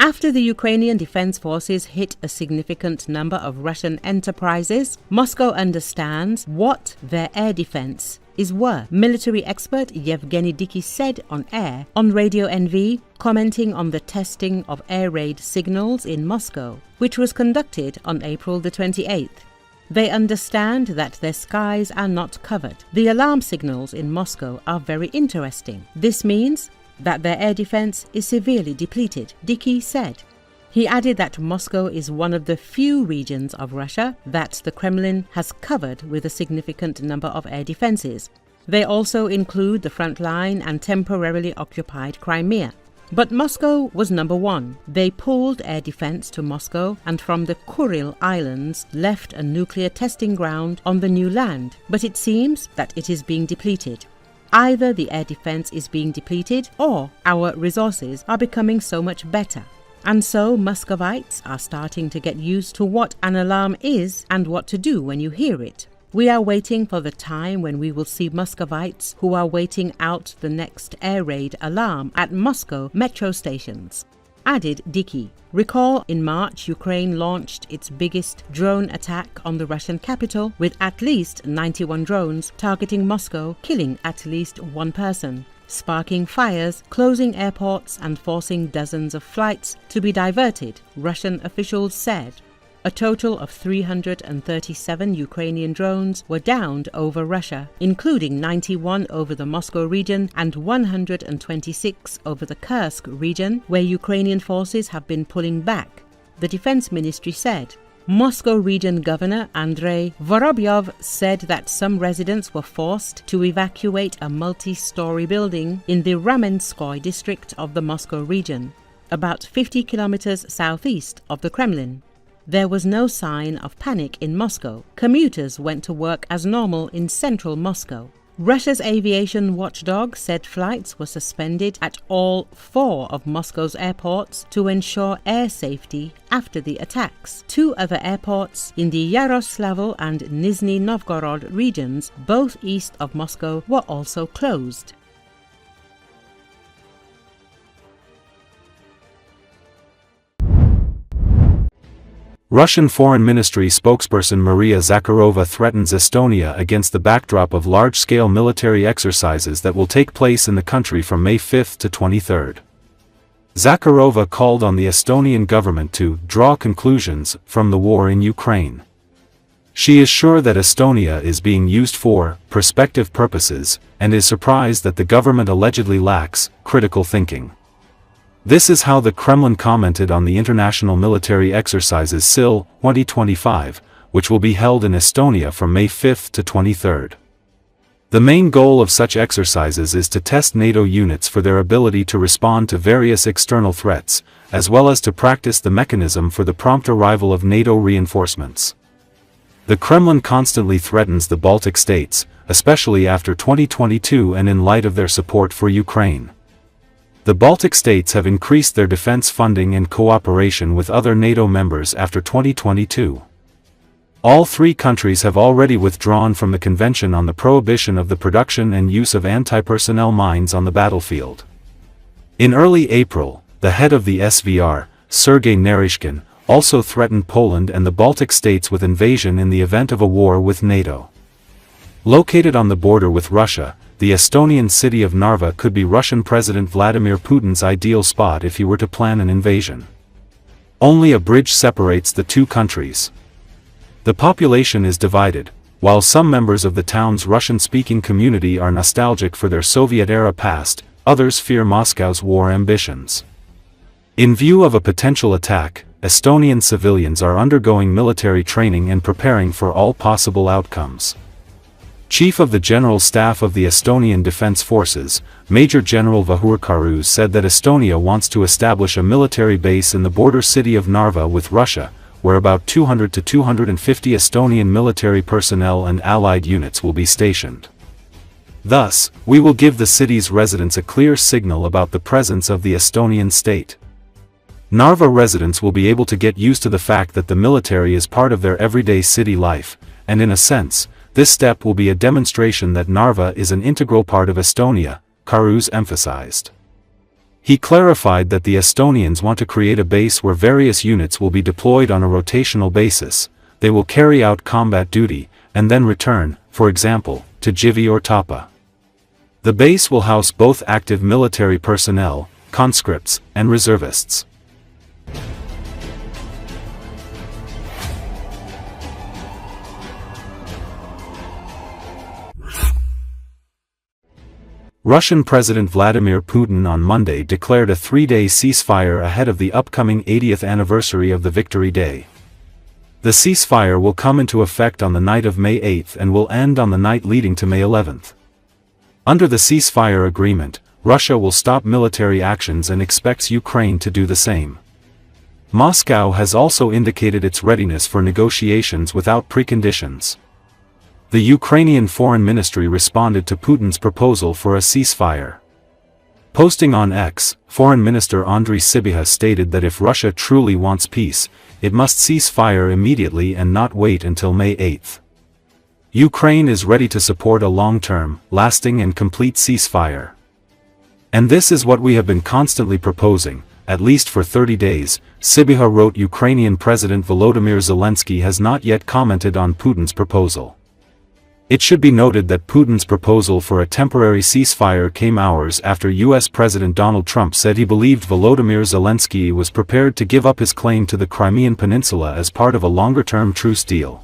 After the Ukrainian Defense Forces hit a significant number of Russian enterprises, Moscow understands what their air defense is worth. Military expert Yevgeny Diky said on air on Radio NV, commenting on the testing of air raid signals in Moscow, which was conducted on April the 28th. They understand that their skies are not covered. The alarm signals in Moscow are very interesting. This means that their air defense is severely depleted, Diky said. He added that Moscow is one of the few regions of Russia that the Kremlin has covered with a significant number of air defenses. They also include the front line and temporarily occupied Crimea. But Moscow was number one. They pulled air defense to Moscow and from the Kuril Islands left a nuclear testing ground on the new land. But it seems that it is being depleted. Either the air defense is being depleted or our resources are becoming so much better. And so Muscovites are starting to get used to what an alarm is and what to do when you hear it. We are waiting for the time when we will see Muscovites who are waiting out the next air raid alarm at Moscow metro stations, added Diky. Recall, in March, Ukraine launched its biggest drone attack on the Russian capital with at least 91 drones targeting Moscow, killing at least one person, sparking fires, closing airports and forcing dozens of flights to be diverted, Russian officials said. A total of 337 Ukrainian drones were downed over Russia, including 91 over the Moscow region and 126 over the Kursk region, where Ukrainian forces have been pulling back, the Defense Ministry said. Moscow Region Governor Andrei Vorobyov said that some residents were forced to evacuate a multi-story building in the Ramenskoye district of the Moscow region, about 50 kilometers southeast of the Kremlin. There was no sign of panic in Moscow. Commuters went to work as normal in central Moscow. Russia's aviation watchdog said flights were suspended at all 4 of Moscow's airports to ensure air safety after the attacks. 2 other airports in the Yaroslavl and Nizhny Novgorod regions, both east of Moscow, were also closed. Russian Foreign Ministry spokesperson Maria Zakharova threatens Estonia against the backdrop of large-scale military exercises that will take place in the country from May 5 to 23. Zakharova called on the Estonian government to draw conclusions from the war in Ukraine. She is sure that Estonia is being used for prospective purposes and is surprised that the government allegedly lacks critical thinking. This is how the Kremlin commented on the international military exercises SIL 2025, which will be held in Estonia from May 5 to 23. The main goal of such exercises is to test NATO units for their ability to respond to various external threats, as well as to practice the mechanism for the prompt arrival of NATO reinforcements. The Kremlin constantly threatens the Baltic states, especially after 2022 and in light of their support for Ukraine. The Baltic states have increased their defense funding and cooperation with other NATO members after 2022. All 3 countries have already withdrawn from the Convention on the Prohibition of the Production and Use of Anti-Personnel Mines on the Battlefield. In early April, the head of the SVR, Sergei Naryshkin, also threatened Poland and the Baltic states with invasion in the event of a war with NATO. Located on the border with Russia, the Estonian city of Narva could be Russian President Vladimir Putin's ideal spot if he were to plan an invasion. Only a bridge separates the 2 countries. The population is divided. While some members of the town's Russian-speaking community are nostalgic for their Soviet-era past, others fear Moscow's war ambitions. In view of a potential attack, Estonian civilians are undergoing military training and preparing for all possible outcomes. Chief of the General Staff of the Estonian Defense Forces, Major General Vahur Karus said that Estonia wants to establish a military base in the border city of Narva with Russia, where about 200 to 250 Estonian military personnel and allied units will be stationed. Thus, we will give the city's residents a clear signal about the presence of the Estonian state. Narva residents will be able to get used to the fact that the military is part of their everyday city life, and in a sense, this step will be a demonstration that Narva is an integral part of Estonia, Karus emphasized. He clarified that the Estonians want to create a base where various units will be deployed on a rotational basis. They will carry out combat duty, and then return, for example, to Kyiv or Tapa. The base will house both active military personnel, conscripts, and reservists. Russian President Vladimir Putin on Monday declared a 3-day ceasefire ahead of the upcoming 80th anniversary of the Victory Day. The ceasefire will come into effect on the night of May 8 and will end on the night leading to May 11. Under the ceasefire agreement, Russia will stop military actions and expects Ukraine to do the same. Moscow has also indicated its readiness for negotiations without preconditions. The Ukrainian Foreign Ministry responded to Putin's proposal for a ceasefire. Posting on X, Foreign Minister Andriy Sybiha stated that if Russia truly wants peace, it must cease fire immediately and not wait until May 8. Ukraine is ready to support a long-term, lasting and complete ceasefire. And this is what we have been constantly proposing, at least for 30 days, Sybiha wrote. Ukrainian President Volodymyr Zelensky has not yet commented on Putin's proposal. It should be noted that Putin's proposal for a temporary ceasefire came hours after U.S. President Donald Trump said he believed Volodymyr Zelensky was prepared to give up his claim to the Crimean Peninsula as part of a longer-term truce deal.